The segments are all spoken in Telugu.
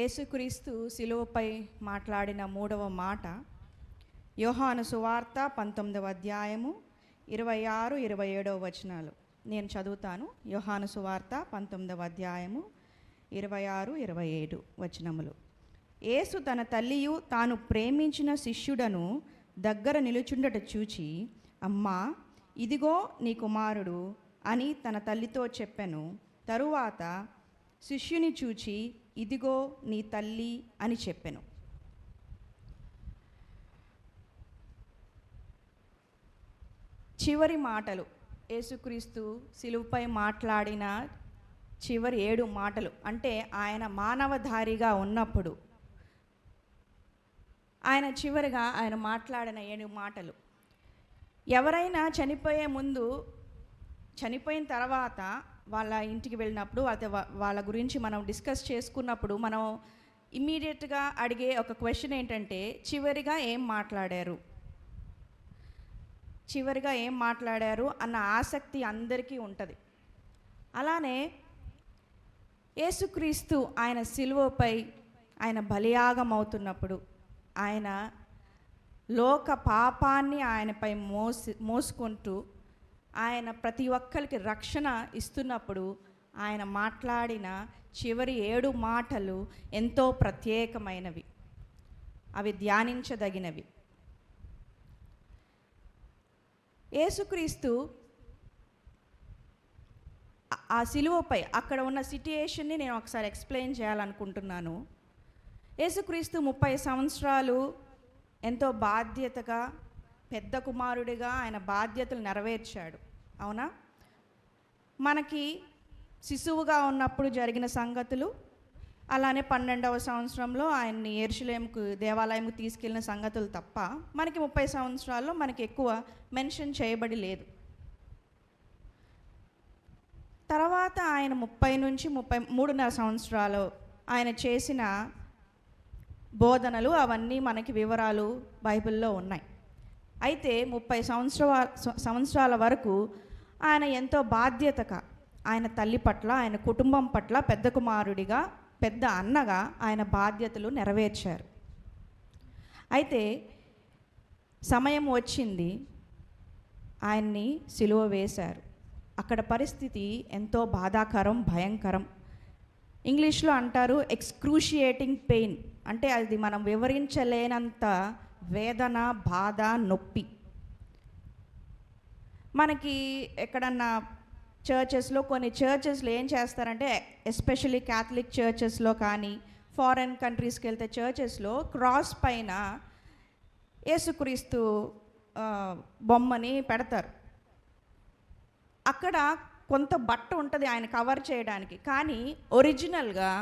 యేసుక్రీస్తు శిలువపై మాట్లాడిన మూడవ మాట యోహాను సువార్త 19వ అధ్యాయము 26, 27 వచనాలు. నేను చదువుతాను. యోహాను సువార్త 19వ అధ్యాయము 26, 27 వచనములు. యేసు తన తల్లియు తాను ప్రేమించిన శిష్యుడను దగ్గర నిలుచుండట చూచి, అమ్మా, ఇదిగో నీ కుమారుడు అని తన తల్లితో చెప్పెను. తరువాత శిష్యుని చూచి, ఇదిగో నీ తల్లి అని చెప్పెను. చివరి మాటలు, యేసుక్రీస్తు శిలువపై మాట్లాడిన చివరి 7 మాటలు, అంటే ఆయన మానవధారిగా ఉన్నప్పుడు చివరిగా ఆయన మాట్లాడిన 7 మాటలు. ఎవరైనా చనిపోయే ముందు, చనిపోయిన తర్వాత వాళ్ళ ఇంటికి వెళ్ళినప్పుడు, అదే వాళ్ళ గురించి మనం డిస్కస్ చేసుకున్నప్పుడు మనం ఇమ్మీడియట్గా అడిగే ఒక క్వశ్చన్ ఏంటంటే, చివరిగా ఏం మాట్లాడారు అన్న ఆసక్తి అందరికీ ఉంటుంది. అలానే యేసుక్రీస్తు ఆయన శిలువపై ఆయన బలియాగం అవుతున్నప్పుడు, ఆయన లోక పాపాన్ని ఆయనపై మోసుకుంటూ ఆయన ప్రతి ఒక్కరికి రక్షణ ఇస్తున్నప్పుడు ఆయన మాట్లాడిన చివరి 7 మాటలు ఎంతో ప్రత్యేకమైనవి. అవి ధ్యానించదగినవి. యేసుక్రీస్తు ఆ శిలువపై అక్కడ ఉన్న సిట్యుయేషన్ని నేను ఒకసారి ఎక్స్ప్లెయిన్ చేయాలనుకుంటున్నాను. యేసుక్రీస్తు 30 సంవత్సరాలు ఎంతో బాధ్యతగా, పెద్ద కుమారుడిగా ఆయన బాధ్యతలు నెరవేర్చాడు. అవునా? మనకి శిశువుగా ఉన్నప్పుడు జరిగిన సంగతులు, అలానే 12వ సంవత్సరంలో ఆయన్ని యెరూషలేముకు దేవాలయంకు తీసుకెళ్ళిన సంగతులు తప్ప మనకి 30 సంవత్సరాల్లో మనకి ఎక్కువ మెన్షన్ చేయబడి లేదు. తర్వాత ఆయన 30 నుంచి 33.5 సంవత్సరాలు ఆయన చేసిన బోధనలు, అవన్నీ మనకి వివరాలు బైబిల్లో ఉన్నాయి. అయితే 30 సంవత్సరాల వరకు ఆయన ఎంతో బాధ్యతగా ఆయన తల్లి పట్ల, ఆయన కుటుంబం పట్ల పెద్ద కుమారుడిగా, పెద్ద అన్నగా ఆయన బాధ్యతలు నెరవేర్చారు. అయితే సమయం వచ్చింది, ఆయన్ని సిలువ వేశారు. అక్కడ పరిస్థితి ఎంతో బాధాకరం, భయంకరం. ఇంగ్లీష్లో అంటారు ఎక్స్క్రూషియేటింగ్ పెయిన్, అంటే అది మనం వివరించలేనంత వేదన, బాధ, నొప్పి. మనకి ఎక్కడన్నా చర్చెస్లో, కొన్ని చర్చెస్లో ఏం చేస్తారంటే, ఎస్పెషల్లీ క్యాథలిక్ చర్చెస్లో కానీ ఫారెన్ కంట్రీస్కి వెళ్తే చర్చెస్లో క్రాస్ పైన యేసుక్రీస్తు బొమ్మని పెడతారు. అక్కడ కొంత బట్ట ఉంటుంది ఆయన కవర్ చేయడానికి, కానీ ఒరిజినల్గా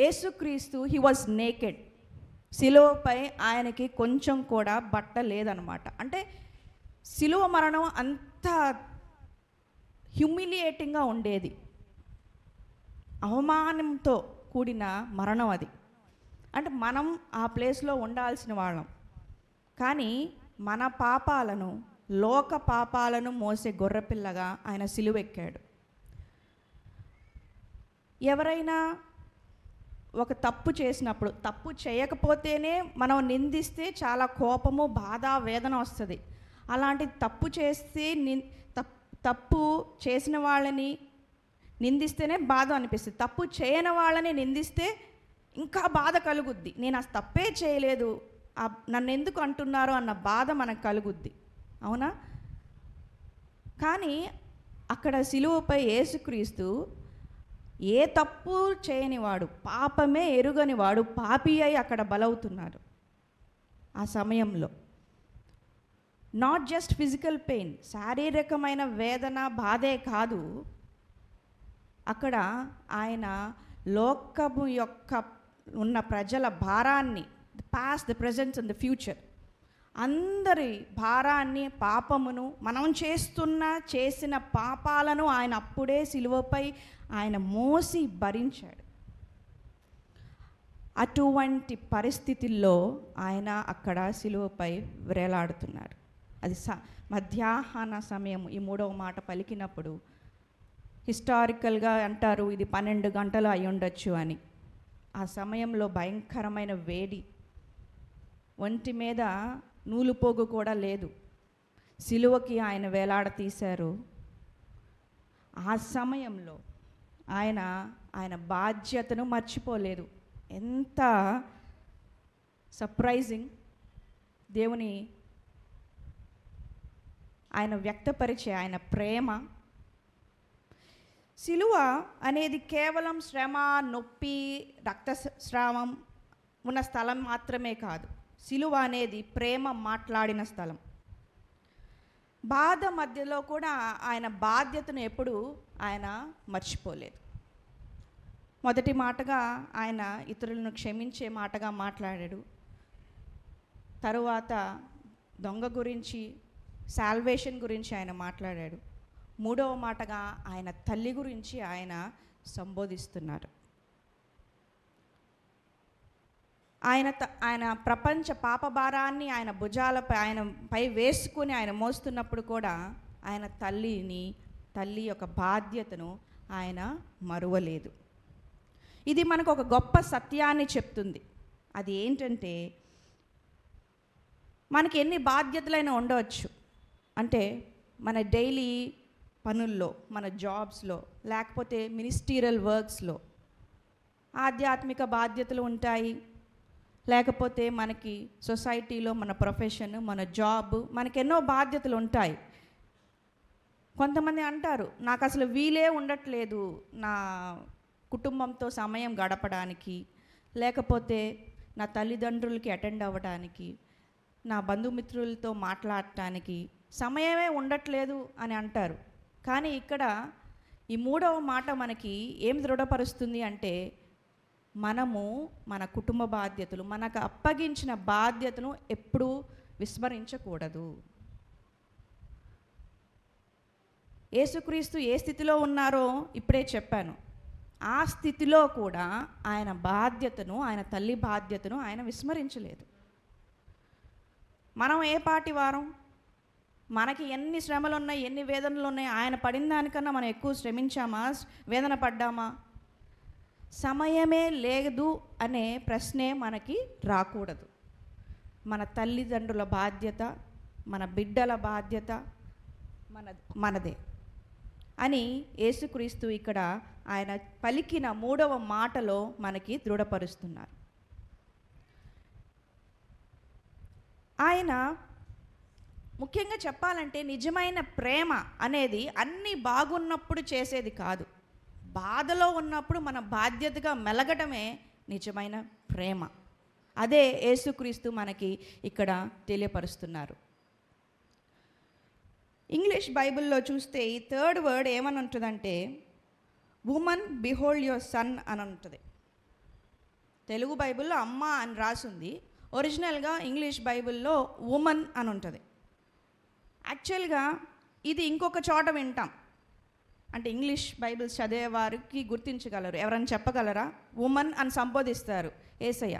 యేసుక్రీస్తు హీ వాజ్ నేకెడ్. శిలువపై ఆయనకి కొంచెం కూడా బట్ట లేదనమాట. అంటే శిలువ మరణం అంత హ్యూమిలియేటింగ్గా ఉండేది, అవమానంతో కూడిన మరణం అది. అంటే మనం ఆ ప్లేస్లో ఉండాల్సిన వాళ్ళం, కానీ మన పాపాలను, లోక పాపాలను మోసే గొర్రెపిల్లగా ఆయన సిలువెక్కాడు. ఎవరైనా ఒక తప్పు చేసినప్పుడు, తప్పు చేయకపోతేనే మనం నిందిస్తే చాలా కోపము, బాధ, వేదన వస్తుంది. అలాంటి తప్పు చేస్తే తప్పు చేసిన వాళ్ళని నిందిస్తేనే బాధ అనిపిస్తుంది. తప్పు చేయని వాళ్ళని నిందిస్తే ఇంకా బాధ కలుగుద్ది. నేను ఆ తప్పే చేయలేదు, నన్ను ఎందుకు అంటున్నారు అన్న బాధ మనకు కలుగుద్ది. అవునా? కానీ అక్కడ శిలువపై యేసుక్రీస్తు ఏ తప్పు చేయనివాడు, పాపమే ఎరుగనివాడు, పాపి అయి అక్కడ బలవుతున్నాడు. ఆ సమయంలో నాట్ జస్ట్ ఫిజికల్ పెయిన్, శారీరకమైన వేదన, బాధే కాదు, అక్కడ ఆయన లోకము యొక్క ఉన్న ప్రజల భారాన్ని, past, the present and the future, అందరి భారాన్ని, పాపమును, మనం చేసిన పాపాలను ఆయన అప్పుడే సిలువపై ఆయన మోసి భరించాడు. అటువంటి పరిస్థితుల్లో ఆయన అక్కడ సిలువపై వేలాడుతున్నాడు. అది మధ్యాహ్న సమయం. ఈ 3వ మాట పలికినప్పుడు హిస్టారికల్గా అంటారు ఇది 12 గంటలు అయి ఉండొచ్చు అని. ఆ సమయంలో భయంకరమైన వేడి, ఒంటి మీద నూలుపోగు కూడా లేదు, సిలువకి ఆయన వేలాడతీశారు. ఆ సమయంలో ఆయన బాధ్యతను మర్చిపోలేదు. ఎంత సర్ప్రైజింగ్! దేవుని ఆయన వ్యక్తపరిచే ఆయన ప్రేమ. సిలువ అనేది కేవలం శ్రమ, నొప్పి, రక్తస్రావం ఉన్న స్థలం మాత్రమే కాదు. సిలువ అనేది ప్రేమ మాట్లాడిన స్థలం. బాధ మధ్యలో కూడా ఆయన బాధ్యతను ఎప్పుడూ ఆయన మర్చిపోలేదు. మొదటి మాటగా ఆయన ఇతరులను క్షమించే మాటగా మాట్లాడాడు. తరువాత దొంగ గురించి, సాల్వేషన్ గురించి ఆయన మాట్లాడాడు. మూడవ మాటగా ఆయన తల్లి గురించి ఆయన సంబోధిస్తున్నారు. ఆయన ప్రపంచ పాపభారాన్ని ఆయన భుజాలపై ఆయన పై వేసుకుని ఆయన మోస్తున్నప్పుడు కూడా ఆయన తల్లి యొక్క బాధ్యతను ఆయన మరువలేదు. ఇది మనకు ఒక గొప్ప సత్యాన్ని చెప్తుంది. అది ఏంటంటే, మనకి ఎన్ని బాధ్యతలైనా ఉండవచ్చు. అంటే మన డైలీ పనుల్లో, మన జాబ్స్లో, లేకపోతే మినిస్టీరియల్ వర్క్స్లో ఆధ్యాత్మిక బాధ్యతలు ఉంటాయి. లేకపోతే మనకి సొసైటీలో మన ప్రొఫెషన్, మన జాబ్, మనకెన్నో బాధ్యతలు ఉంటాయి. కొంతమంది అంటారు, నాకు అసలు వీలే ఉండట్లేదు నా కుటుంబంతో సమయం గడపడానికి, లేకపోతే నా తల్లిదండ్రులకి అటెండ్ అవ్వడానికి, నా బంధుమిత్రులతో మాట్లాడటానికి సమయమే ఉండట్లేదు అని అంటారు. కానీ ఇక్కడ ఈ మూడవ మాట మనకి ఏం దృఢపరుస్తుంది అంటే, మనము మన కుటుంబ బాధ్యతలు, మనకు అప్పగించిన బాధ్యతను ఎప్పుడూ విస్మరించకూడదు. యేసుక్రీస్తు ఏ స్థితిలో ఉన్నారో ఇప్పుడే చెప్పాను. ఆ స్థితిలో కూడా ఆయన బాధ్యతను, ఆయన తల్లి బాధ్యతను ఆయన విస్మరించలేదు. మనం ఏ పాటి వారం? మనకి ఎన్ని శ్రమలు ఉన్నాయి, ఎన్ని వేదనలు ఉన్నాయి, ఆయన పడిన దానికన్నా మనం ఎక్కువ శ్రమించామా, వేదన పడ్డామా? సమయమే లేదు అనే ప్రశ్నే మనకి రాకూడదు. మన తల్లిదండ్రుల బాధ్యత, మన బిడ్డల బాధ్యత మనదే అని యేసుక్రీస్తు ఇక్కడ ఆయన పలికిన మూడవ మాటలో మనకి దృఢపరుస్తున్నారు. ఆయన ముఖ్యంగా చెప్పాలంటే, నిజమైన ప్రేమ అనేది అన్నీ బాగున్నప్పుడు చేసేది కాదు. బాధలో ఉన్నప్పుడు మన బాధ్యతగా మెలగటమే నిజమైన ప్రేమ. అదే యేసుక్రీస్తు మనకి ఇక్కడ తెలియపరుస్తున్నారు. ఇంగ్లీష్ బైబిల్లో చూస్తే ఈ థర్డ్ వర్డ్ ఏమని ఉంటుందంటే, ఉమన్ బిహోల్డ్ యువర్ సన్ అని ఉంటుంది. తెలుగు బైబిల్లో అమ్మ అని రాసుంది. ఒరిజినల్గా ఇంగ్లీష్ బైబిల్లో ఉమన్ అని ఉంటుంది. యాక్చువల్గా ఇది ఇంకొక చోట వింటాం. అంటే ఇంగ్లీష్ బైబిల్స్ చదివే వారికి గుర్తించగలరు. ఎవరైనా చెప్పగలరా? ఉమన్ అని సంబోధిస్తారు యేసయ్య.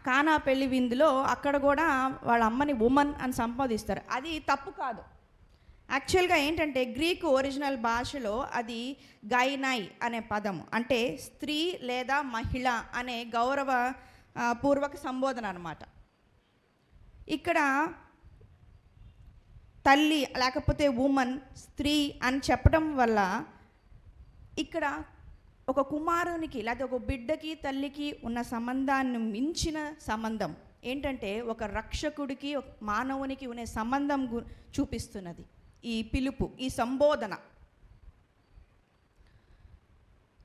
కానా పెళ్లి విందులో అక్కడ కూడా వాళ్ళ అమ్మని ఉమన్ అని సంబోధిస్తారు. అది తప్పు కాదు. యాక్చువల్గా ఏంటంటే, గ్రీకు ఒరిజినల్ భాషలో అది గైనై అనే పదము, అంటే స్త్రీ లేదా మహిళ అనే గౌరవ పూర్వక సంబోధన అన్నమాట. ఇక్కడ తల్లి లేకపోతే ఉమన్, స్త్రీ అని చెప్పడం వల్ల ఇక్కడ ఒక కుమారునికి లేదా ఒక బిడ్డకి తల్లికి ఉన్న సంబంధాన్ని మించిన సంబంధం ఏంటంటే, ఒక రక్షకుడికి, ఒక మానవునికి ఉన్న సంబంధం చూపిస్తున్నది ఈ పిలుపు, ఈ సంబోధన.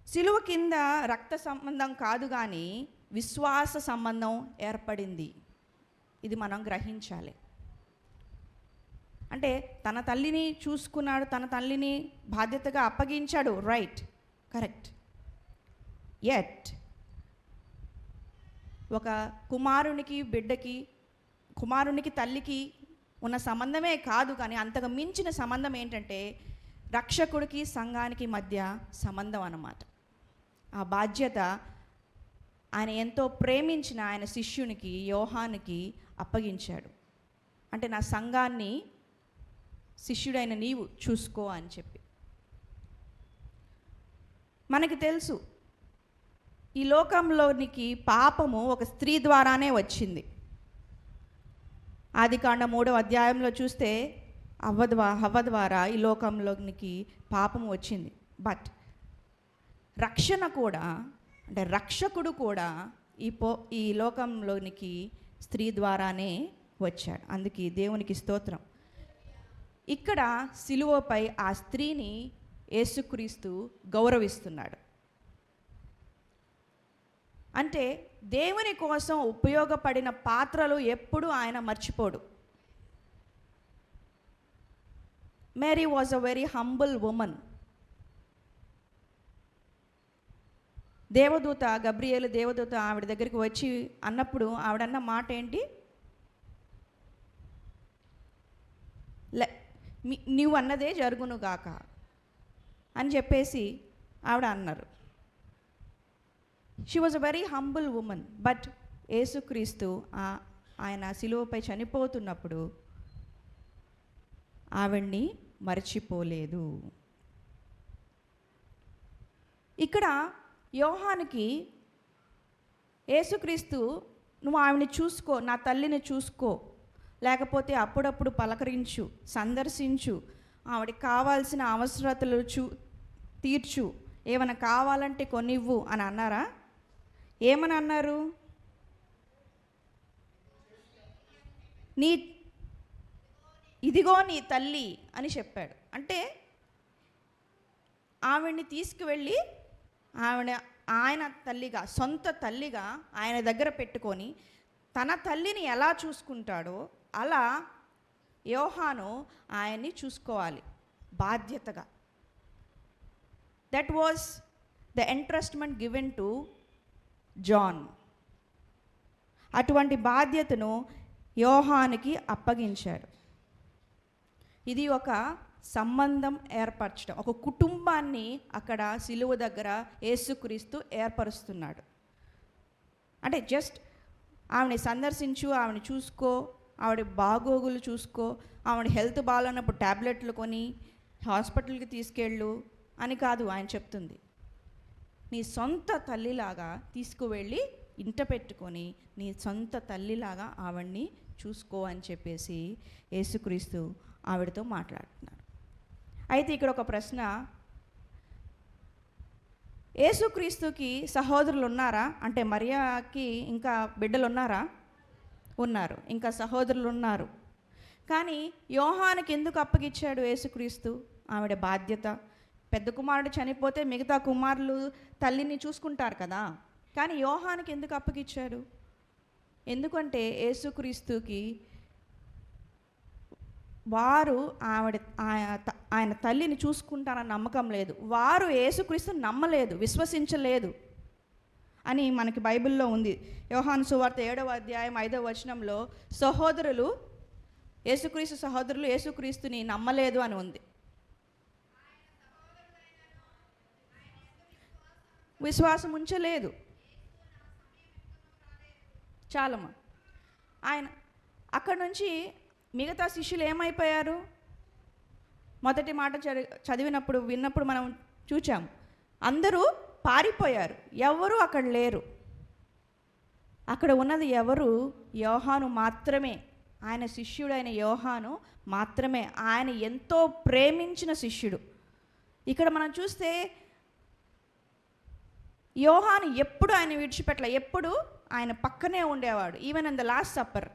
సిలువ కింద రక్త సంబంధం కాదు కానీ విశ్వాస సంబంధం ఏర్పడింది. ఇది మనం గ్రహించాలి. అంటే తన తల్లిని చూసుకున్నాడు, తన తల్లిని బాధ్యతగా అప్పగించాడు, రైట్, కరెక్ట్. యట్ ఒక కుమారునికి బిడ్డకి, కుమారునికి తల్లికి ఉన్న సంబంధమే కాదు కానీ అంతకు మించిన సంబంధం ఏంటంటే రక్షకుడికి సంఘానికి మధ్య సంబంధం అన్నమాట. ఆ బాధ్యత ఆయన ఎంతో ప్రేమించిన ఆయన శిష్యునికి యోహానుకి అప్పగించాడు. అంటే నా సంఘాన్ని శిష్యుడైన నీవు చూసుకో అని చెప్పి. మనకి తెలుసు ఈ లోకంలోనికి పాపము ఒక స్త్రీ ద్వారానే వచ్చింది. ఆదికాండం 3వ అధ్యాయంలో చూస్తే హవ్వ ద్వారా ఈ లోకంలోనికి పాపము వచ్చింది. బట్ రక్షణ కూడా, అంటే రక్షకుడు కూడా ఈ లోకంలోనికి స్త్రీ ద్వారానే వచ్చాడు. అందుకే దేవునికి స్తోత్రం. ఇక్కడ సిలువపై ఆ స్త్రీని యేసుక్రీస్తు గౌరవిస్తున్నాడు. అంటే దేవుని కోసం ఉపయోగపడిన పాత్రలు ఎప్పుడూ ఆయన మర్చిపోడు. Mary was a very humble woman. Gabriel దేవదూత ఆవిడ దగ్గరికి వచ్చి అన్నప్పుడు ఆవిడన్న మాట ఏంటి? నీవు అన్నదే జరుగును గాక అని చెప్పేసి ఆవిడ అన్నారు. She was a very humble woman. But యేసుక్రీస్తు ఆయన శిలువపై చనిపోతున్నప్పుడు ఆవిడ్ని మర్చిపోలేదు. ఇక్కడ యోహానికి యేసుక్రీస్తు, నువ్వు ఆవిడని చూసుకో, నా తల్లిని చూసుకో, లేకపోతే అప్పుడప్పుడు పలకరించు, సందర్శించు, ఆవిడకి కావాల్సిన అవసరతలు తీర్చు, ఏమైనా కావాలంటే కొనివ్వు అని అన్నారా? ఏమని అన్నారు? ఇదిగో నీ తల్లి అని చెప్పాడు. అంటే ఆవిడ్ని తీసుకువెళ్ళి ఆయన తల్లిగా, సొంత తల్లిగా ఆయన దగ్గర పెట్టుకొని తన తల్లిని ఎలా చూసుకుంటాడో అలా యోహాను ఆయన్ని చూసుకోవాలి బాధ్యతగా. That was the entrustment given to John. అటువంటి బాధ్యతను యోహానుకి అప్పగించాడు. ఇది ఒక సంబంధం ఏర్పరచడం, ఒక కుటుంబాన్ని అక్కడ సిలువ దగ్గర యేసుక్రీస్తు ఏర్పరుస్తున్నాడు. అంటే జస్ట్ ఆవిడని సందర్శించు, ఆవిడని చూసుకో, ఆవిడ బాగోగులు చూసుకో, ఆవిడ హెల్త్ బాగాలేనప్పుడు ట్యాబ్లెట్లు కొని హాస్పిటల్కి తీసుకెళ్ళు అని కాదు ఆయన చెప్తుంది. నీ సొంత తల్లిలాగా తీసుకువెళ్ళి ఇంట పెట్టుకొని నీ సొంత తల్లిలాగా ఆవిడ్ని చూసుకో అని చెప్పేసి యేసుక్రీస్తు ఆవిడతో మాట్లాడుతున్నారు. అయితే ఇక్కడ ఒక ప్రశ్న, యేసుక్రీస్తుకి సహోదరులు ఉన్నారా? అంటే మరియాకి ఇంకా బిడ్డలు ఉన్నారా? ఉన్నారు, ఇంకా సహోదరులు ఉన్నారు. కానీ యోహానుకి ఎందుకు అప్పగిచ్చాడు యేసుక్రీస్తు ఆవిడ బాధ్యత? పెద్ద కుమారుడు చనిపోతే మిగతా కుమారులు తల్లిని చూసుకుంటారు కదా, కానీ యోహానుకి ఎందుకు అప్పగిచ్చాడు? ఎందుకంటే యేసుక్రీస్తుకి వారు ఆయన తల్లిని చూసుకుంటారన్న నమ్మకం లేదు. వారు యేసుక్రీస్తుని నమ్మలేదు, విశ్వసించలేదు అని మనకి బైబిల్లో ఉంది. యోహాను సువార్త 7వ అధ్యాయం 5వ వచనంలో యేసుక్రీస్తు సహోదరులు యేసుక్రీస్తుని నమ్మలేదు అని ఉంది. విశ్వాసం ఉంచలేదు. చాలమ్మా. ఆయన అక్కడి నుంచి మిగతా శిష్యులు ఏమైపోయారు? మొదటి మాట విన్నప్పుడు మనం చూచాం, అందరూ పారిపోయారు, ఎవరు అక్కడ లేరు. అక్కడ ఉన్నది ఎవరు? యోహాను మాత్రమే. ఆయన శిష్యుడైన యోహాను మాత్రమే, ఆయన ఎంతో ప్రేమించిన శిష్యుడు. ఇక్కడ మనం చూస్తే యోహాను ఎప్పుడు ఆయన విడిచిపెట్టలే, ఎప్పుడు ఆయన పక్కనే ఉండేవాడు. Even in the last supper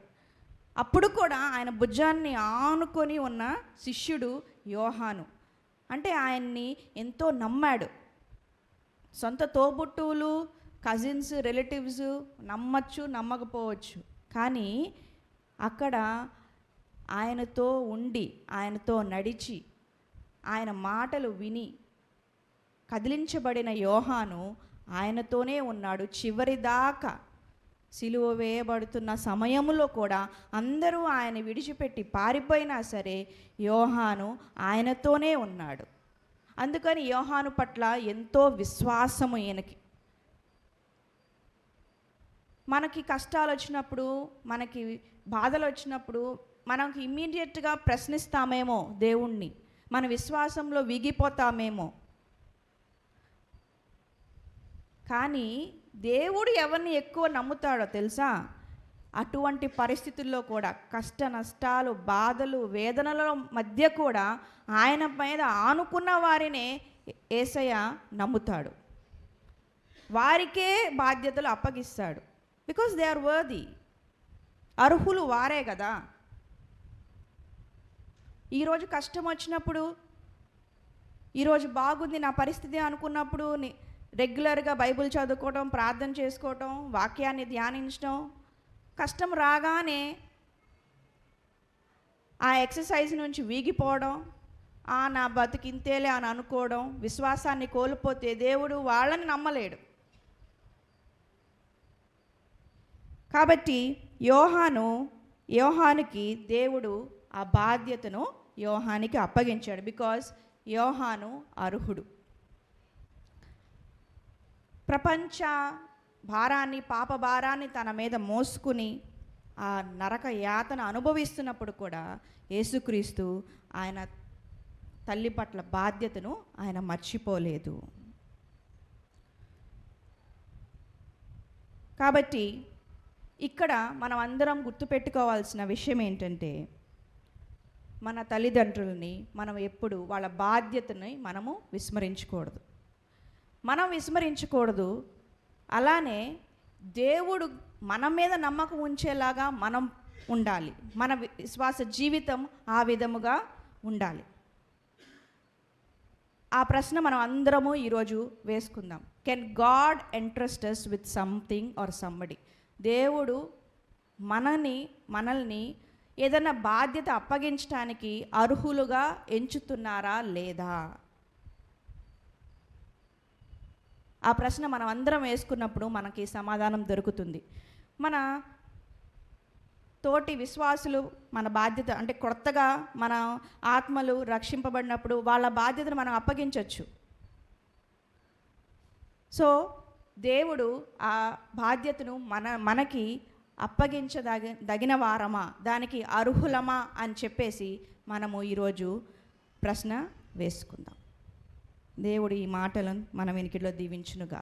అప్పుడు కూడా ఆయన భుజాన్ని ఆనుకొని ఉన్న శిష్యుడు యోహాను. అంటే ఆయన్ని ఎంతో నమ్మాడు. సొంత తోబుట్టువులు, కజిన్స్, రిలేటివ్స్ నమ్మచ్చు, నమ్మకపోవచ్చు, కానీ అక్కడ ఆయనతో ఉండి, ఆయనతో నడిచి, ఆయన మాటలు విని కదిలించబడిన యోహాను ఆయనతోనే ఉన్నాడు చివరిదాకా. సిలువ వేయబడుతున్న సమయంలో కూడా అందరూ ఆయన విడిచిపెట్టి పారిపోయినా సరే యోహాను ఆయనతోనే ఉన్నాడు. అందుకని యోహాను పట్ల ఎంతో విశ్వాసము ఈయనకి. మనకి కష్టాలు వచ్చినప్పుడు, మనకి బాధలు వచ్చినప్పుడు మనకి ఇమ్మీడియట్గా ప్రశ్నిస్తామేమో దేవుణ్ణి, మన విశ్వాసంలో విగిపోతామేమో. కానీ దేవుడు ఎవరిని ఎక్కువ నమ్ముతాడో తెలుసా? అటువంటి పరిస్థితుల్లో కూడా, కష్ట నష్టాలు, బాధలు, వేదనల మధ్య కూడా ఆయన మీద ఆనుకున్న వారినే యేసయ్య నమ్ముతాడు. వారికే బాధ్యతలు అప్పగిస్తాడు. Because they are worthy. అర్హులు వారే కదా. ఈరోజు కష్టం వచ్చినప్పుడు, ఈరోజు బాగుంది నా పరిస్థితి అనుకున్నప్పుడు రెగ్యులర్గా బైబిల్ చదువుకోవడం, ప్రార్థన చేసుకోవటం, వాక్యాన్ని ధ్యానించడం, కష్టం రాగానే ఆ ఎక్సర్సైజ్ నుంచి వీగిపోవడం, నా బతికింతేలే అని అనుకోవడం, విశ్వాసాన్ని కోల్పోతే దేవుడు వాళ్ళని నమ్మలేడు. కాబట్టి యోహానుకి దేవుడు ఆ బాధ్యతను యోహానికి అప్పగించాడు. బికాజ్ యోహాను అర్హుడు. ప్రపంచ భారాన్ని, పాప భారాన్ని తన మీద మోసుకుని ఆ నరక యాతన అనుభవిస్తున్నప్పుడు కూడా యేసుక్రీస్తు ఆయన తల్లి పట్ల బాధ్యతను ఆయన మర్చిపోలేదు. కాబట్టి ఇక్కడ మనం అందరం గుర్తుపెట్టుకోవాల్సిన విషయం ఏంటంటే, మన తల్లిదండ్రులని మనం ఎప్పుడు వాళ్ళ బాధ్యతని మనము విస్మరించకూడదు. అలానే దేవుడు మన మీద నమ్మకం ఉంచేలాగా మనం ఉండాలి. మన విశ్వాస జీవితం ఆ విధముగా ఉండాలి. ఆ ప్రశ్న మనం అందరము ఈరోజు వేసుకుందాం. Can God entrust us with something or somebody? దేవుడు మనల్ని ఏదైనా బాధ్యత అప్పగించడానికి అర్హులుగా ఎంచుతున్నారా లేదా? ఆ ప్రశ్న మనం అందరం వేసుకున్నప్పుడు మనకి సమాధానం దొరుకుతుంది. మన తోటి విశ్వాసులు మన బాధ్యత, అంటే కొత్తగా మన ఆత్మలు రక్షింపబడినప్పుడు వాళ్ళ బాధ్యతను మనం అప్పగించవచ్చు. సో దేవుడు ఆ బాధ్యతను మనకి అప్పగించదగిన వారమా, దానికి అర్హులమా అని చెప్పేసి మనము ఈరోజు ప్రశ్న వేసుకుందాం. దేవుడు ఈ మాటలను మన వెనుకలో దీవించునుగా.